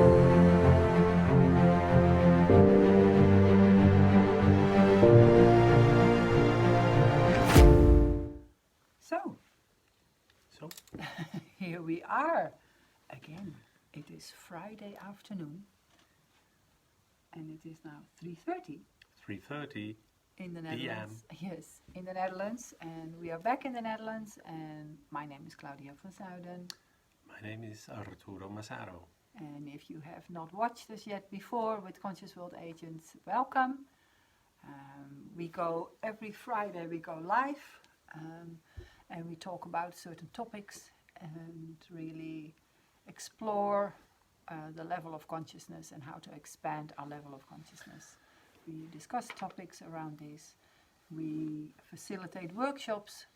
So, here we are again. It is Friday afternoon, and it is now 3:30 3:30 in the PM. Netherlands. Yes, in the Netherlands, and we are back in the Netherlands. And my name is Claudia van Zuiden. My name is Arturo Massaro. And if you have not watched us yet before with Conscious World Agents, welcome. We go every Friday. We go live, and we talk about certain topics and really explore the level of consciousness and how to expand our level of consciousness. We discuss topics around this. We facilitate workshops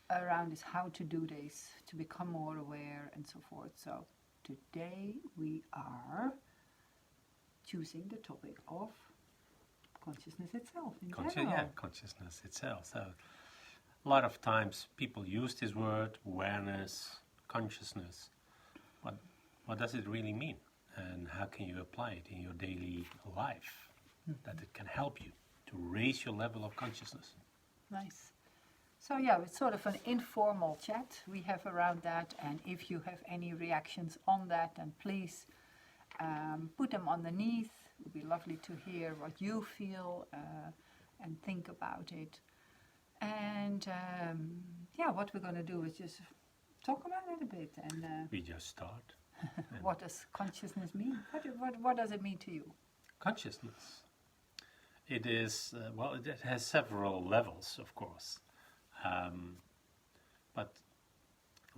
around this, how to do this, to become more aware and so forth. So today we are choosing the topic of consciousness itself in general. Consciousness itself. So a lot of times people use this word, awareness, consciousness. What does it really mean? And how can you apply it in your daily life? That it can help you to raise your level of consciousness. Nice. So yeah, it's sort of an informal chat we have around that, and if you have any reactions on that, then please put them underneath. It would be lovely to hear what you feel and think about it. And what we're going to do is just talk about it a bit. And we just start. What does consciousness mean? What does it mean to you? Consciousness. It is, it has several levels, of course. But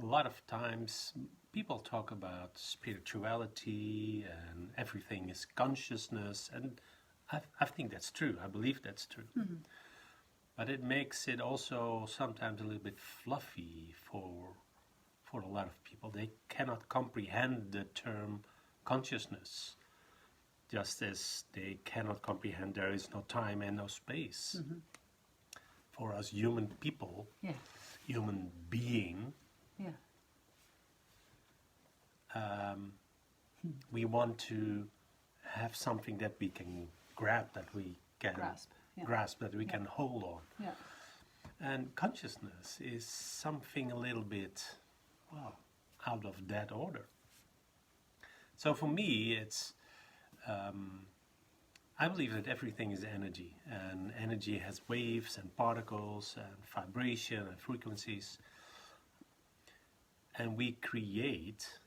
a lot of times people talk about spirituality and everything is consciousness, and I think that's true. I believe that's true. Mm-hmm. But it makes it also sometimes a little bit fluffy for a lot of people. They cannot comprehend the term consciousness, just as they cannot comprehend there is no time and no space. Mm-hmm. For us human people, human being, we want to have something that we can grab, that we can grasp, that we can hold on. Yeah. And consciousness is something a little bit, out of that order. So for me, it's, I believe that everything is energy, and energy has waves and particles and vibration and frequencies. And we create,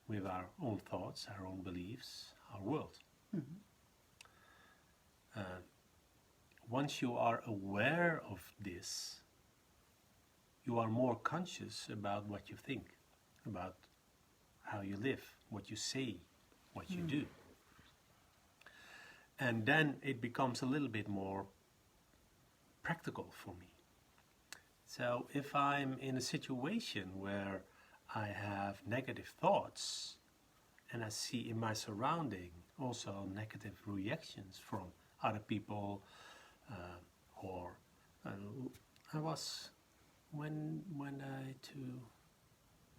with our own thoughts, our own beliefs, our world. Mm-hmm. Once you are aware of this, you are more conscious about what you think, about how you live, what you say, what you do. And then it becomes a little bit more practical for me. So if I'm in a situation where I have negative thoughts and I see in my surrounding also negative reactions from other people, I was when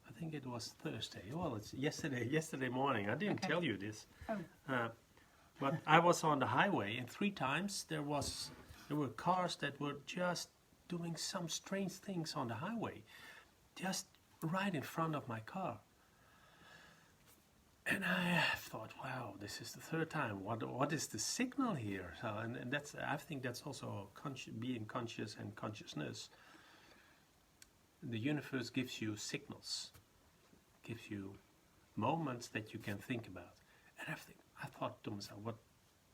I think it was Thursday. Well, it's yesterday morning. I didn't tell you this. Oh. But I was on the highway, and 3 times there were cars that were just doing some strange things on the highway, just right in front of my car. And I thought, wow, this is the 3rd time. What is the signal here? So, and that's, I think that's also being conscious and consciousness. The universe gives you signals, gives you moments that you can think about. And I thought to myself,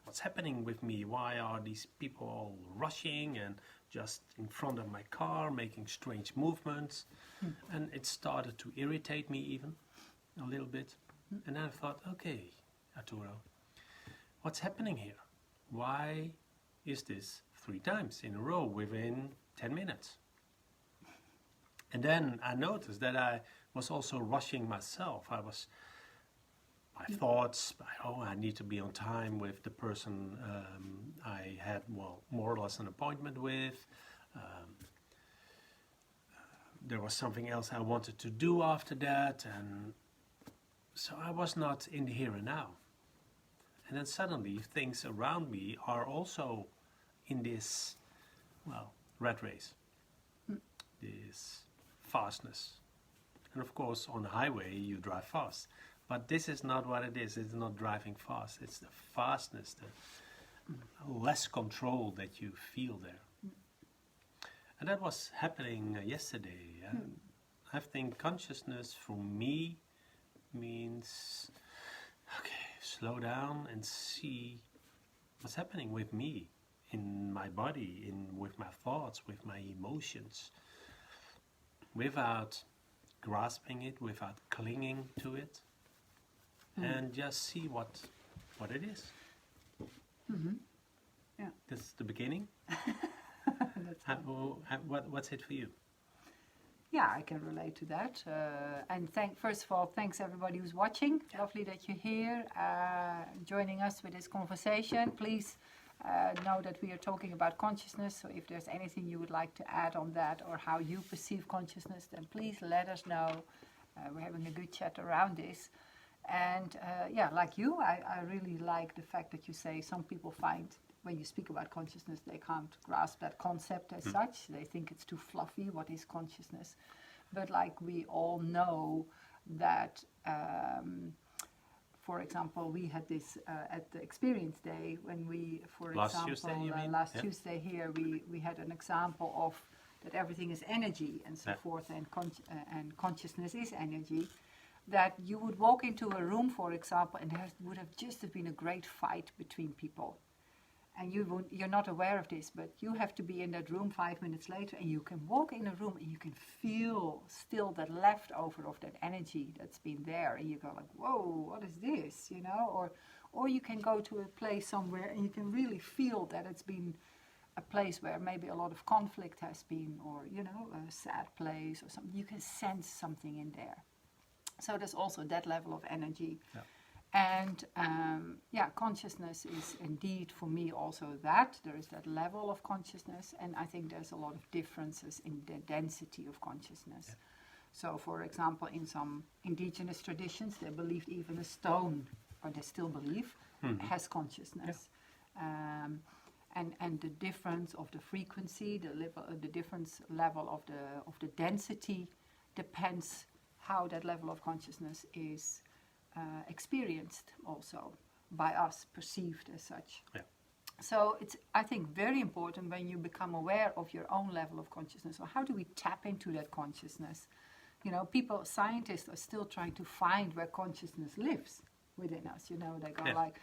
what's happening with me? Why are these people all rushing and just in front of my car, making strange movements? And it started to irritate me even a little bit. And then I thought, okay, Arturo, what's happening here? Why is this 3 times in a row within 10 minutes? And then I noticed that I was also rushing myself. My thoughts, I need to be on time with the person I had, more or less an appointment with. There was something else I wanted to do after that, and so I was not in the here and now. And then suddenly things around me are also in this, well, rat race, this fastness. And of course, on the highway, you drive fast. But this is not what it is. It's not driving fast. It's the fastness, the less control that you feel there. And that was happening yesterday. I think consciousness for me means, okay, slow down and see what's happening with me, in my body, with my thoughts, with my emotions, without grasping it, without clinging to it, and just see what it is. Yeah. That's the beginning. What's it for you? Yeah, I can relate to that. And first of all, thanks everybody who's watching. Lovely that you're here, joining us with this conversation. Please know that we are talking about consciousness. So if there's anything you would like to add on that, or how you perceive consciousness, then please let us know. We're having a good chat around this. And like you, I really like the fact that you say some people find, when you speak about consciousness, they can't grasp that concept as such. They think it's too fluffy. What is consciousness? But like we all know that, for example, we had this at the Experience Day when we, for Last example, Tuesday, you mean? last Tuesday here, we had an example of that everything is energy and so forth, and consciousness is energy. That you would walk into a room, for example, and there would have just been a great fight between people. And you're not aware of this, but you have to be in that room 5 minutes later, and you can walk in a room and you can feel still that leftover of that energy that's been there, and you go like, whoa, what is this, you know? Or you can go to a place somewhere and you can really feel that it's been a place where maybe a lot of conflict has been, or, you know, a sad place or something. You can sense something in there. So there's also that level of energy. Yeah. And consciousness is indeed for me also that. There is that level of consciousness, and I think there's a lot of differences in the density of consciousness. Yeah. So for example, in some indigenous traditions, they believed even a stone, or they still believe, has consciousness. Yeah. And the difference of the frequency, the difference level of the density depends how that level of consciousness is experienced also by us, perceived as such. Yeah. So it's, I think, very important when you become aware of your own level of consciousness. So how do we tap into that consciousness? You know, scientists are still trying to find where consciousness lives within us. You know, they go like,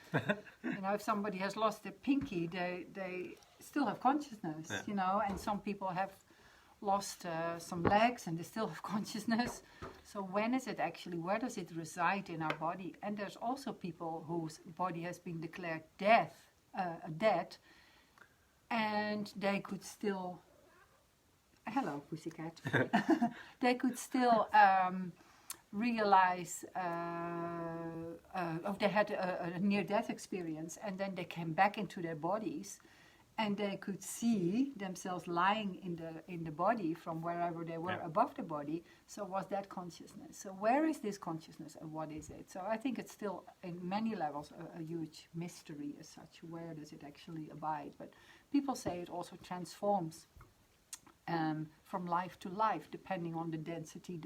you know, if somebody has lost their pinky, they still have consciousness, you know, and some people have lost some legs and they still have consciousness. So when is it actually, where does it reside in our body? And there's also people whose body has been declared dead, and they could still, hello pussycat, they could still realize they had a near-death experience, and then they came back into their bodies, and they could see themselves lying in the body from wherever they were above the body. So was that consciousness? So where is this consciousness and what is it? So I think it's still, in many levels, a huge mystery as such. Where does it actually abide? But people say it also transforms from life to life, depending on the density,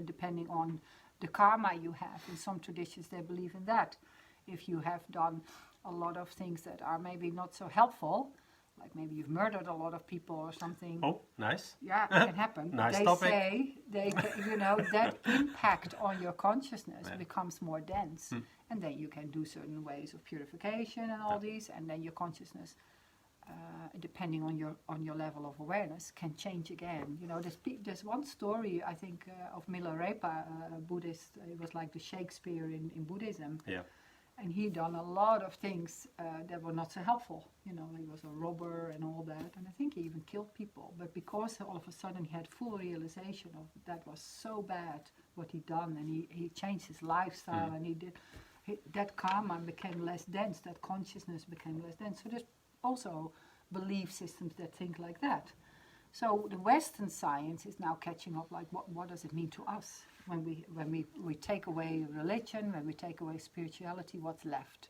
depending on the karma you have. In some traditions, they believe in that. If you have done a lot of things that are maybe not so helpful, like maybe you've murdered a lot of people or something. Oh, nice. Yeah, it can happen. Nice they topic. say, you know, that impact on your consciousness becomes more dense. And then you can do certain ways of purification and all these, and then your consciousness, depending on your level of awareness, can change again. You know, there's one story, I think, of Milarepa, a Buddhist. It was like the Shakespeare in Buddhism. Yeah. And he done a lot of things that were not so helpful. You know, he was a robber and all that. And I think he even killed people. But because all of a sudden he had full realization of that was so bad what he'd done. And he changed his lifestyle, and that karma became less dense. That consciousness became less dense. So there's also belief systems that think like that. So the Western science is now catching up, like what does it mean to us? When we take away religion, when we take away spirituality, what's left?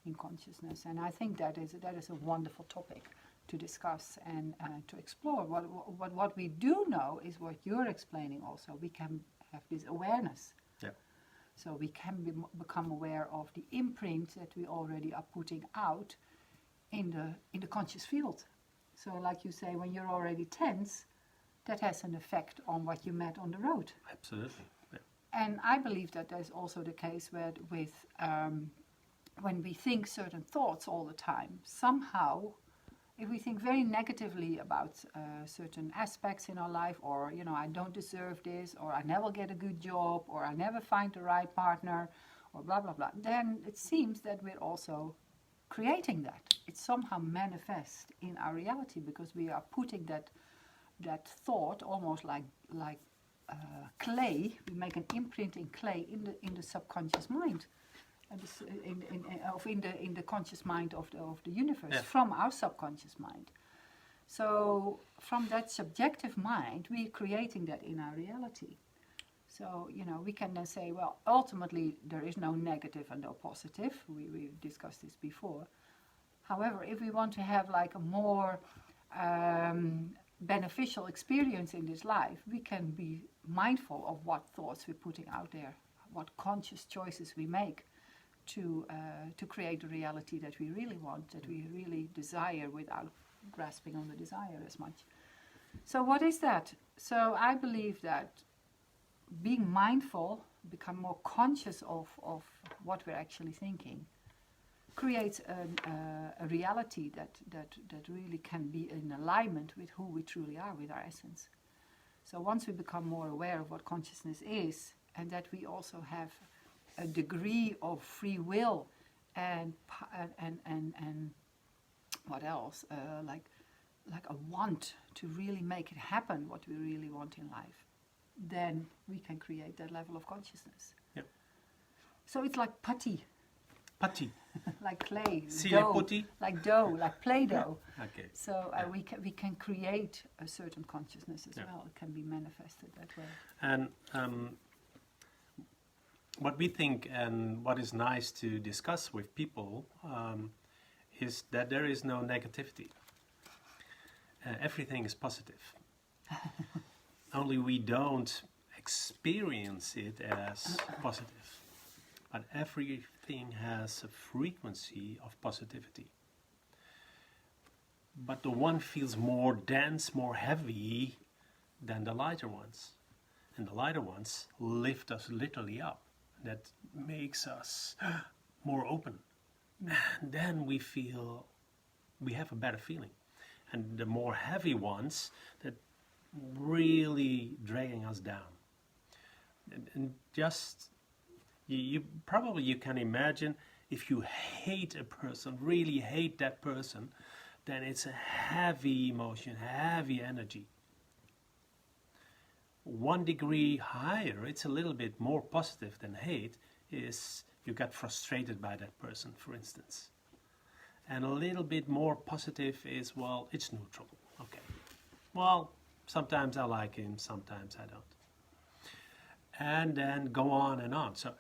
in consciousness. And I think that is a wonderful topic to discuss and to explore. What we do know is what you're explaining also. We can have this awareness. Yeah. So we can become aware of the imprint that we already are putting out in the conscious field. So like you say, when you're already tense, that has an effect on what you met on the road. Absolutely. Yeah. And I believe that there's also the case with when we think certain thoughts all the time, somehow, if we think very negatively about certain aspects in our life, or, you know, I don't deserve this, or I never get a good job, or I never find the right partner, or blah, blah, blah, then it seems that we're also creating that. It somehow manifests in our reality because we are putting that thought almost like clay. We make an imprint in clay in the subconscious mind. In the conscious mind of the universe, from our subconscious mind. So from that subjective mind, we're creating that in our reality. So, you know, we can then say, well, ultimately there is no negative and no positive. We've discussed this before. However, if we want to have like a more beneficial experience in this life, we can be mindful of what thoughts we're putting out there, what conscious choices we make to create the reality that we really want, that we really desire, without grasping on the desire as much. So what is that? So I believe that being mindful, become more conscious of what we're actually thinking, creates a reality that really can be in alignment with who we truly are, with our essence. So once we become more aware of what consciousness is, and that we also have a degree of free will and what else, like a want to really make it happen, what we really want in life, then we can create that level of consciousness. Yep. So it's like putty. Putty. Like clay, dough, putty? Like dough, like Play-Doh. Okay. So we can create a certain consciousness as well. It can be manifested that way. And what we think and what is nice to discuss with people is that there is no negativity. Everything is positive. Only we don't experience it as positive. But everything has a frequency of positivity. But the one feels more dense, more heavy than the lighter ones. And the lighter ones lift us literally up. That makes us more open. And then we feel, we have a better feeling. And the more heavy ones, that really dragging us down. And just, you can imagine, if you hate a person, really hate that person, then it's a heavy emotion, heavy energy. 1 degree higher, it's a little bit more positive than hate, is you got frustrated by that person, for instance. And a little bit more positive is, well, it's neutral. Okay. Well, sometimes I like him, sometimes I don't. And then go on and on. So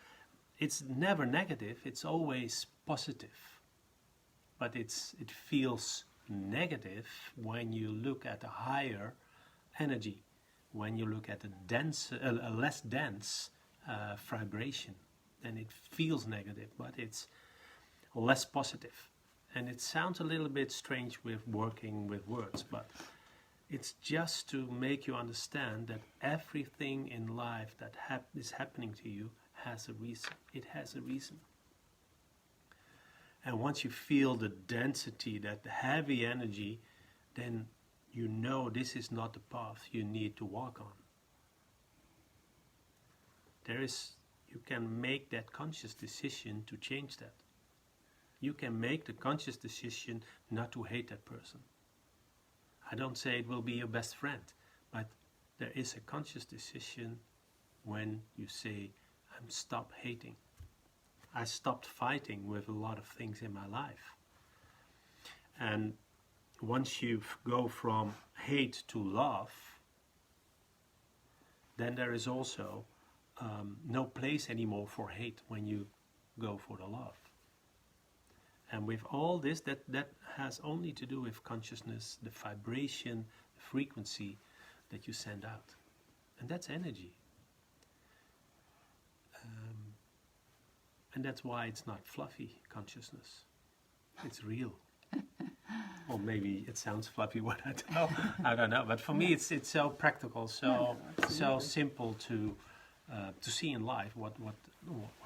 it's never negative, it's always positive. But it feels negative when you look at a higher energy, when you look at a less dense vibration. Then it feels negative, but it's less positive. And it sounds a little bit strange with working with words, but it's just to make you understand that everything in life that is happening to you has a reason. It has a reason. And once you feel the density, that heavy energy, then you know this is not the path you need to walk on. You can make that conscious decision to change that. You can make the conscious decision not to hate that person. I don't say it will be your best friend, but there is a conscious decision when you say, I'm stop hating. I stopped fighting with a lot of things in my life. And once you go from hate to love, then there is also no place anymore for hate when you go for the love. And with all this, that has only to do with consciousness, the vibration, the frequency that you send out. And that's energy. And that's why it's not fluffy consciousness. It's real. Or maybe it sounds fluffy when I tell. I don't know. But for me, it's so practical, so simple to see in life. What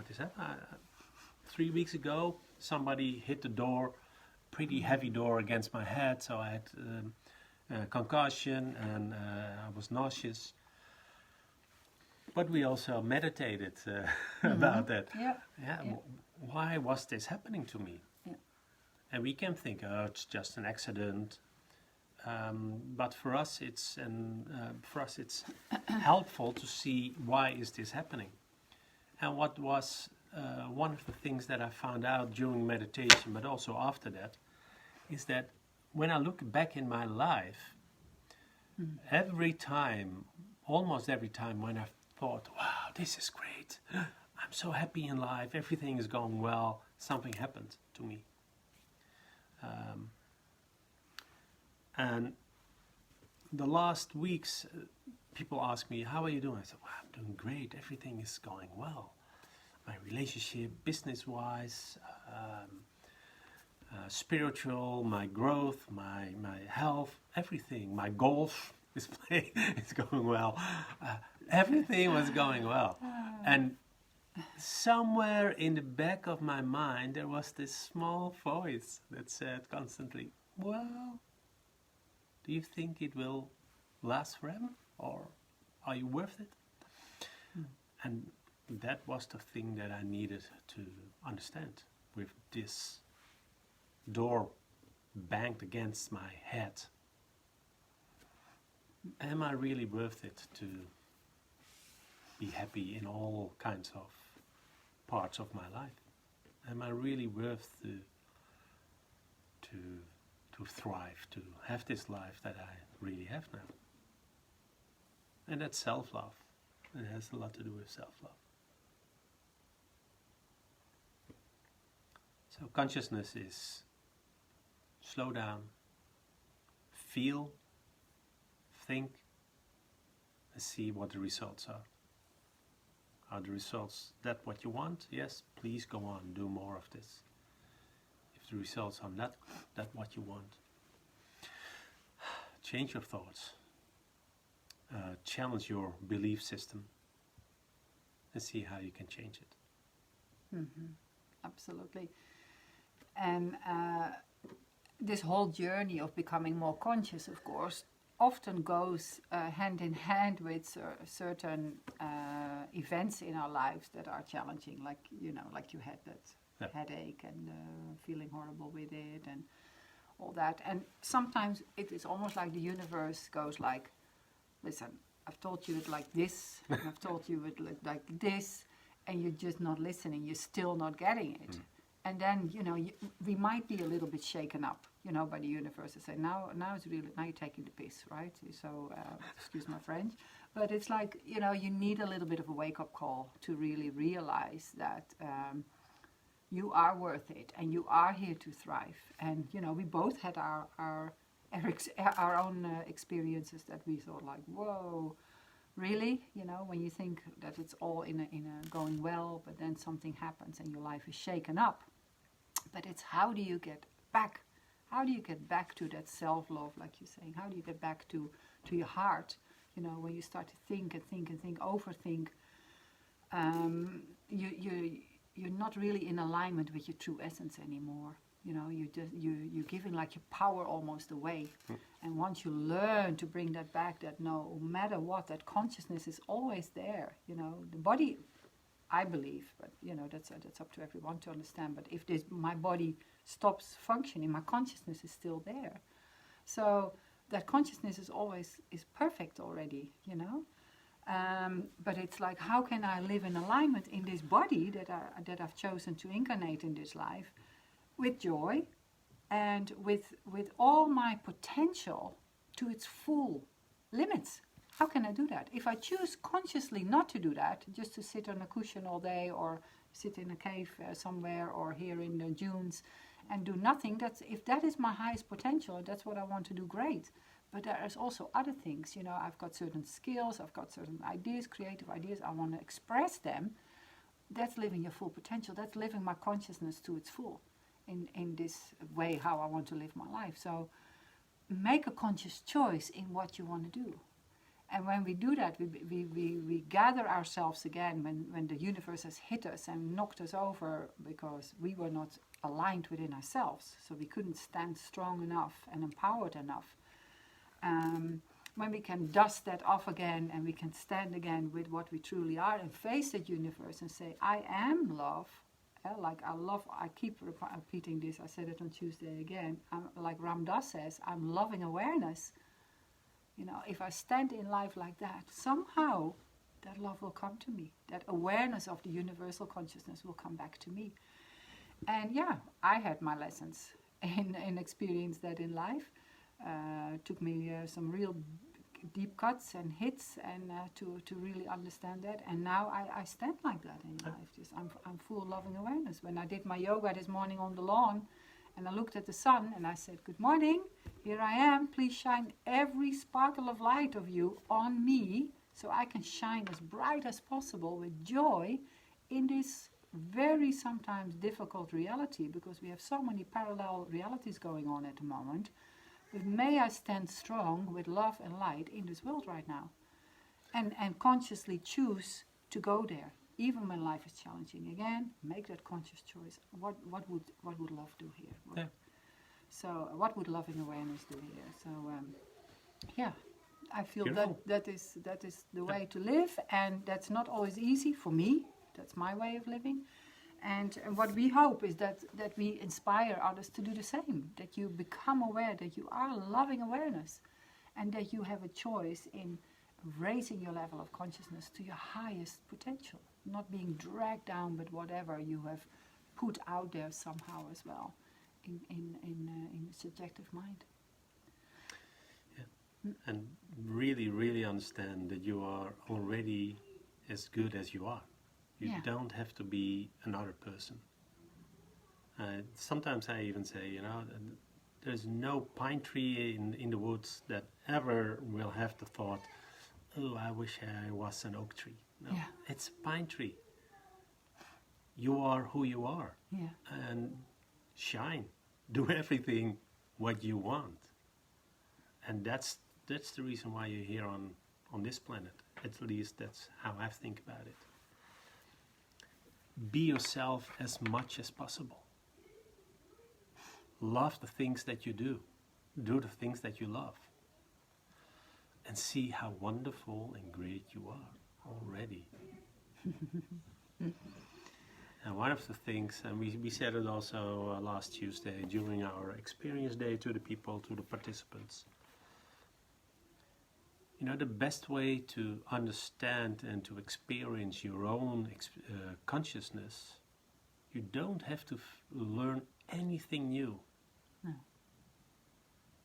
is that? 3 weeks ago, somebody hit the door, pretty heavy door against my head. So I had concussion and I was nauseous. But we also meditated about that. Why was this happening to me? Yeah. And we can think, oh, it's just an accident. But for us, it's helpful to see why is this happening. And what was one of the things that I found out during meditation, but also after that, is that when I look back in my life, almost every time when I've thought, wow, this is great, I'm so happy in life, everything is going well, something happened to me. And the last weeks, people ask me, how are you doing? I said, well, I'm doing great, everything is going well. My relationship, business-wise, spiritual, my growth, my health, everything, my golf is going well. Everything was going well. And somewhere in the back of my mind, there was this small voice that said constantly, well, do you think it will last forever? Or are you worth it? And that was the thing that I needed to understand with this door banged against my head. Am I really worth it to be happy in all kinds of parts of my life? Am I really worth to thrive, to have this life that I really have now? And that's self-love. It has a lot to do with self-love. So consciousness is slow down, feel, think, and see what the results are. Are the results that what you want? Yes, please go on, do more of this. If the results are not that what you want, change your thoughts, challenge your belief system, and see how you can change it. Absolutely. And this whole journey of becoming more conscious, of course, often goes hand in hand with certain events in our lives that are challenging, like you had that headache and feeling horrible with it and all that. And sometimes it is almost like the universe goes like, listen, I've told you it like this, and I've told you it like this, and you're just not listening, you're still not getting it. And then, we might be a little bit shaken up, by the universe to say, now you're taking the piss, right? So, excuse my French. But it's like, you need a little bit of a wake-up call to really realize that you are worth it and you are here to thrive. And, we both had our own experiences that we thought like, whoa, really? When you think that it's all in a going well, but then something happens and your life is shaken up. But it's how do you get back? How do you get back to that self-love, like you're saying? How do you get back to your heart? When you start to think, overthink, you're not really in alignment with your true essence anymore. You're giving like your power almost away. And once you learn to bring that back, that no matter what, that consciousness is always there. The body, I believe, but that's up to everyone to understand. But if my body stops functioning, my consciousness is still there. So that consciousness is perfect already, But it's like, how can I live in alignment in this body that I've chosen to incarnate in this life, with joy, and with all my potential to its full limits? How can I do that? If I choose consciously not to do that, just to sit on a cushion all day or sit in a cave somewhere or here in the dunes and do nothing, if that is my highest potential, that's what I want to do, great. But there is also other things, you know, I've got certain skills, I've got certain ideas, creative ideas, I want to express them. That's living your full potential. That's living my consciousness to its full in this way how I want to live my life. So make a conscious choice in what you want to do. And when we do that, we gather ourselves again when the universe has hit us and knocked us over because we were not aligned within ourselves. So we couldn't stand strong enough and empowered enough. When we can dust that off again and we can stand again with what we truly are and face that universe and say, I am love. I keep repeating this, I said it on Tuesday again, like Ram Dass says, I'm loving awareness. You know, if I stand in life like that, somehow that love will come to me. That awareness of the universal consciousness will come back to me. And yeah, I had my lessons in experience that in life. Took me some real deep cuts and hits and to really understand that. And now I stand like that in life. Just I'm full of loving awareness. When I did my yoga this morning on the lawn, and I looked at the sun and I said, good morning, here I am. Please shine every sparkle of light of you on me so I can shine as bright as possible with joy in this very sometimes difficult reality, because we have so many parallel realities going on at the moment. But may I stand strong with love and light in this world right now, and consciously choose to go there, even when life is challenging. Again, make that conscious choice. What would love do here? So what would loving awareness do here? So yeah, I feel that is the way to live, and that's not always easy for me. That's my way of living. And what we hope is that we inspire others to do the same, that you become aware that you are loving awareness and that you have a choice in raising your level of consciousness to your highest potential, not being dragged down with whatever you have put out there somehow as well in subjective mind. Yeah. And really, really understand that you are already as good as you are. You don't have to be another person. Sometimes I even say, you know, there's no pine tree in the woods that ever will have the thought, oh, I wish I was an oak tree. No, it's a pine tree. You are who you are. Yeah. And shine. Do everything what you want. And that's the reason why you're here on this planet. At least that's how I think about it. Be yourself as much as possible. Love the things that you do. Do the things that you love. And see how wonderful and great you are already. And one of the things, and we said it also last Tuesday during our experience day to the people, to the participants. You know, the best way to understand and to experience your own consciousness, you don't have to learn anything new. No.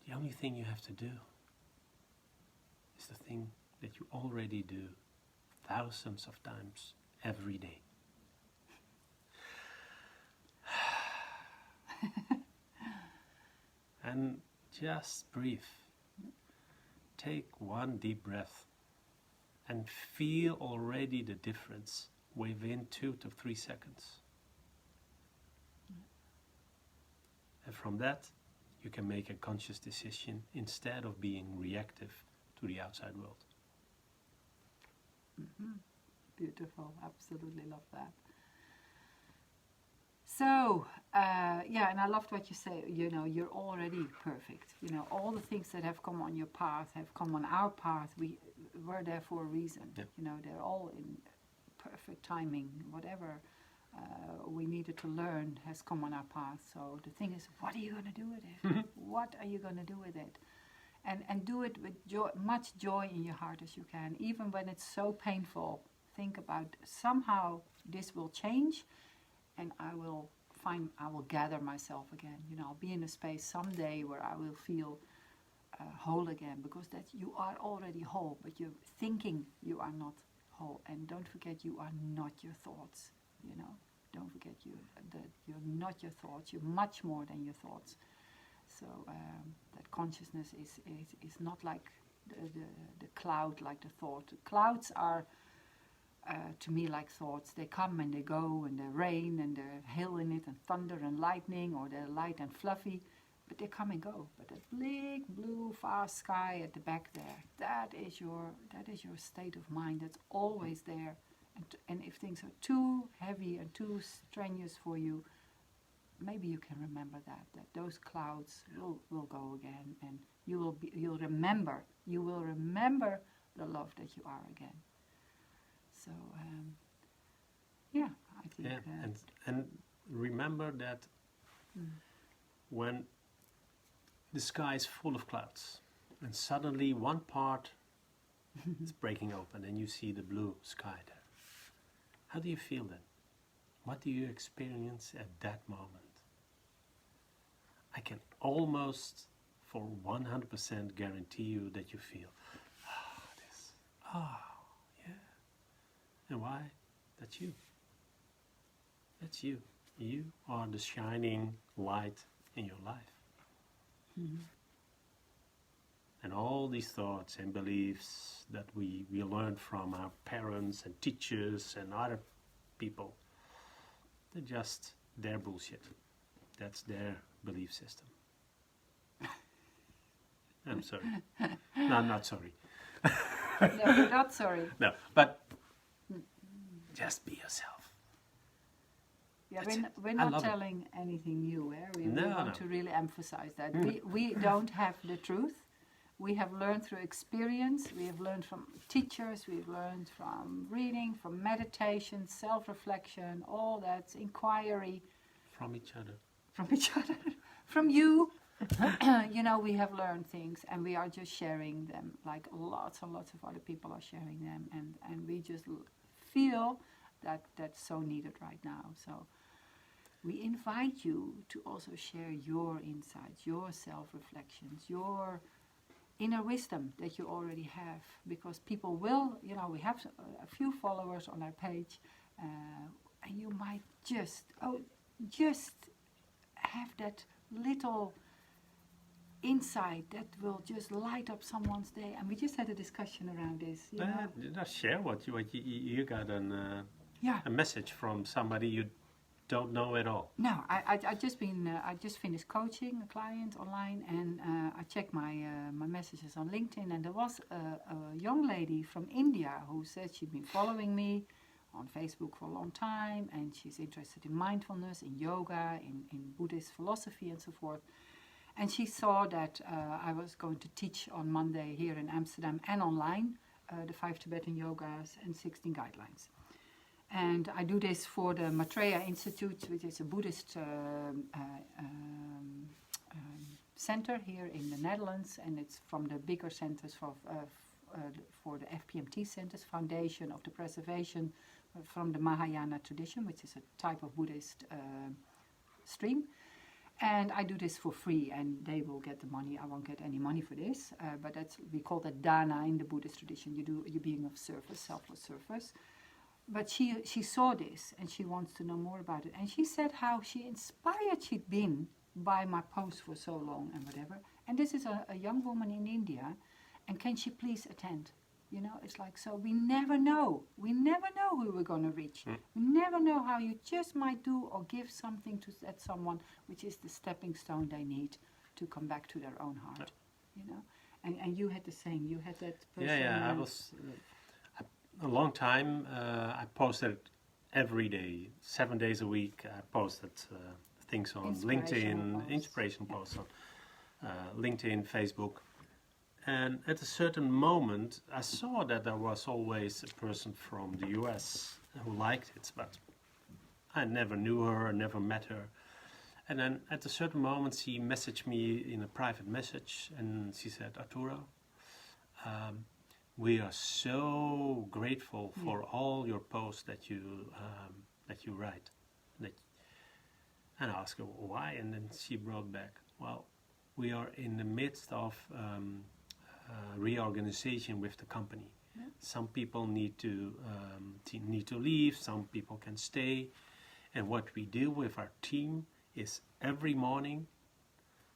The only thing you have to do is the thing that you already do thousands of times every day. And just breathe. Take one deep breath and feel already the difference within 2 to 3 seconds. And from that, you can make a conscious decision instead of being reactive to the outside world. Mm-hmm. Beautiful, absolutely love that. So, and I loved what you say, you know, you're already perfect. You know, all the things that have come on your path, have come on our path, we were there for a reason. Yeah. You know, they're all in perfect timing. Whatever we needed to learn has come on our path. So the thing is, what are you going to do with it? What are you going to do with it? And do it with joy, much joy in your heart as you can. Even when it's so painful, think about somehow this will change. And I will gather myself again. You know, I'll be in a space someday where I will feel whole again, because that you are already whole, but you're thinking you are not whole. And don't forget, you are not your thoughts. You know, don't forget that you're not your thoughts. You're much more than your thoughts. So that consciousness is not like the cloud, like the thought. Clouds are, to me, like thoughts. They come and they go, and they're rain, and there's hail in it, and thunder and lightning, or they're light and fluffy, but they come and go. But that big blue vast sky at the back there, that is your state of mind. That's always there. And if things are too heavy and too strenuous for you, maybe you can remember that those clouds will go again, and you'll remember the love that you are again. So I think and remember that when the sky is full of clouds and suddenly one part is breaking open and you see the blue sky there, how do you feel then? What do you experience at that moment? I can almost for 100% guarantee you that you feel, yeah. And why? That's you. That's you. You are the shining light in your life. Mm-hmm. And all these thoughts and beliefs that we learned from our parents and teachers and other people, they're just their bullshit. That's their belief system. I'm sorry. No, I'm not sorry. No, you're not sorry. No, but just be yourself. Yeah, we're not telling anything new. We want to really emphasize that. We don't have the truth. We have learned through experience. We have learned from teachers. We've learned from reading, from meditation, self-reflection, all that, inquiry. From each other. From each other. From you. We have learned things, and we are just sharing them, like lots and lots of other people are sharing them, and we just feel that that's so needed right now. So we invite you to also share your insights, your self-reflections, your inner wisdom that you already have, because people will, we have a few followers on our page, and you might just have that little insight that will just light up someone's day. And we just had a discussion around this. Just share what you got a message from somebody you don't know at all. No, I just finished coaching a client online, and I checked my messages on LinkedIn, and there was a young lady from India who said she'd been following me on Facebook for a long time, and she's interested in mindfulness, in yoga, in Buddhist philosophy and so forth. And she saw that I was going to teach on Monday here in Amsterdam and online the 5 Tibetan Yogas and 16 Guidelines. And I do this for the Maitreya Institute, which is a Buddhist center here in the Netherlands, and it's from the bigger centers for the FPMT centers, Foundation of the Preservation from the Mahayana tradition, which is a type of Buddhist stream. And I do this for free, and they will get the money. I won't get any money for this, but we call that dana in the Buddhist tradition. You're being of service, selfless service. But she saw this, and she wants to know more about it. And she said how inspired she'd been by my post for so long and whatever. And this is a young woman in India, and can she please attend? It's like, so we never know. We never know who we're going to reach. We never know how you just might do or give something to that someone, which is the stepping stone they need to come back to their own heart. And you had the same. You had that person. Yeah. I was a long time. I posted every day, 7 days a week. I posted things on LinkedIn, inspiration posts on LinkedIn, Facebook. And at a certain moment, I saw that there was always a person from the US who liked it, but I never knew her, never met her. And then at a certain moment, she messaged me in a private message, and she said, Arturo, we are so grateful for all your posts that you write. And I asked her why, and then she brought back, well, we are in the midst of reorganization with the company. Some people need to leave, some people can stay, And what we do with our team is every morning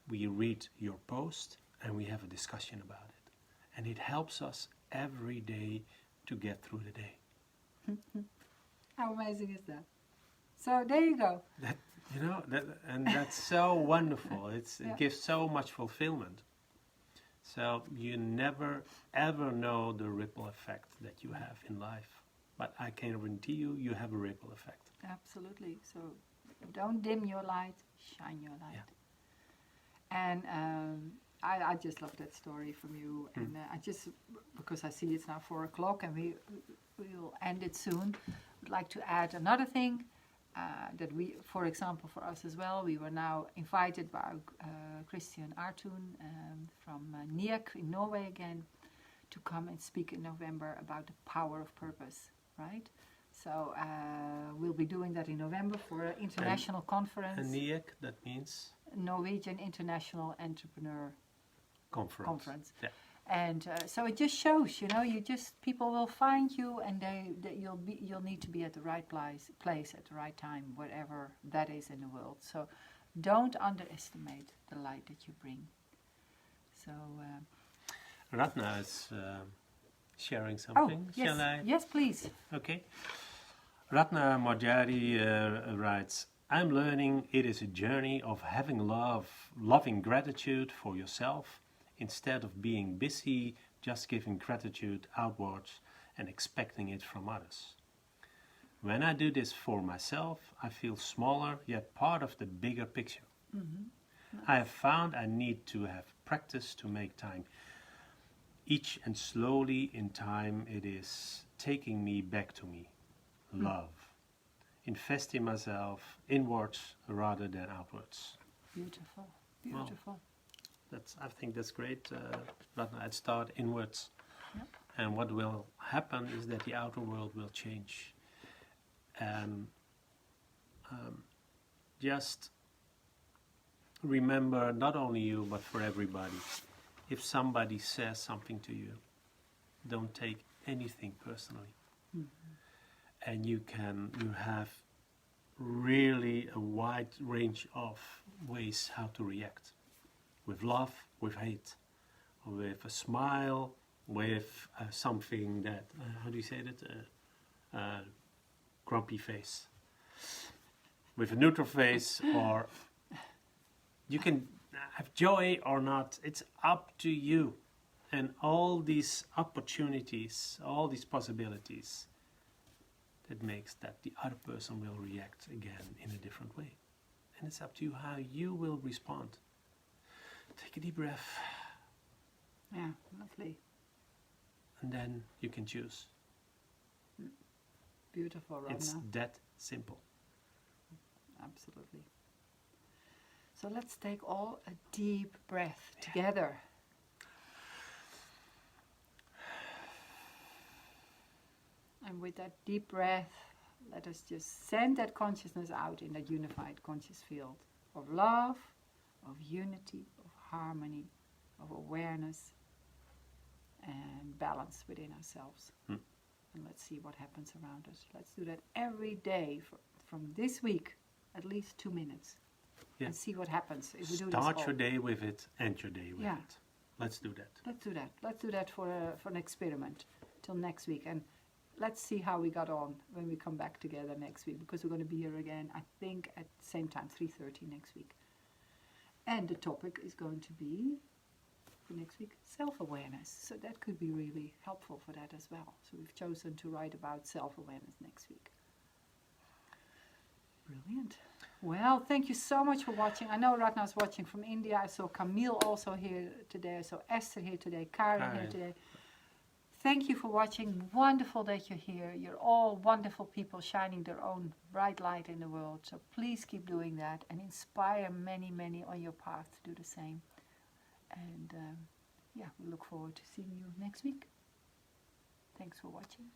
we read your post and we have a discussion about it. And it helps us every day to get through the day. How amazing is that? So there you go. That, and that's so wonderful. It gives so much fulfillment. So you never ever know the ripple effect that you have in life. But I can guarantee you have a ripple effect. Absolutely. So don't dim your light, shine your light. Yeah. And I just love that story from you. And because I see it's now 4 o'clock and we will end it soon, would like to add another thing. That we, for example, for us as well, we were now invited by Christian Artun from NIAC in Norway again to come and speak in November about the power of purpose, right? So we'll be doing that in November for an international conference. And NIAC, that means? Norwegian International Entrepreneur Conference. Yeah. And so it just shows, people will find you, and you'll need to be at the right place at the right time, whatever that is in the world. So don't underestimate the light that you bring. So Ratna is sharing something. Yes. Shall I? Yes, please. Okay. Ratna Marjari writes, I'm learning it is a journey of having loving gratitude for yourself, instead of being busy just giving gratitude outwards and expecting it from others. When I do this for myself, I feel smaller yet part of the bigger picture. Mm-hmm. Nice. I have found I need to have practice to make time. Each and slowly in time it is taking me back to me. Love. Invest in myself inwards rather than outwards. Beautiful. Beautiful. Well, I think that's great. I'd start inwards. Yep. And what will happen is that the outer world will change. And just remember, not only you, but for everybody, if somebody says something to you, don't take anything personally. Mm-hmm. And you have really a wide range of ways how to react. With love, with hate, with a smile, with something that, how do you say that? Grumpy face. With a neutral face, or you can have joy or not. It's up to you. And all these opportunities, all these possibilities, that makes that the other person will react again in a different way. And it's up to you how you will respond. Take a deep breath. Yeah, lovely. And then you can choose. Beautiful, right It's now. that simple. Absolutely. So let's take all a deep breath together. And with that deep breath, let us just send that consciousness out in that unified conscious field of love, of unity, of harmony, of awareness and balance within ourselves. And let's see what happens around us. Let's do that every day from this week, at least 2 minutes. And see what happens if we do this. Start your day with it, end your day with it. Let's do that. Let's do that. Let's do that for an experiment till next week. And let's see how we got on when we come back together next week, because we're going to be here again, I think, at the same time, 3:30 next week. And the topic is going to be, for next week, self-awareness. So that could be really helpful for that as well. So we've chosen to write about self-awareness next week. Brilliant. Well, thank you so much for watching. I know Ratna's watching from India. I saw Camille also here today. I saw Esther here today, Karen here today. Thank you for watching. Wonderful that you're here. You're all wonderful people shining their own bright light in the world. So please keep doing that and inspire many, many on your path to do the same. And we look forward to seeing you next week. Thanks for watching.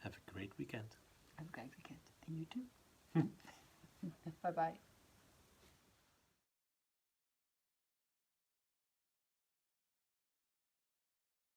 Have a great weekend. Have a great weekend. And you too. Bye-bye.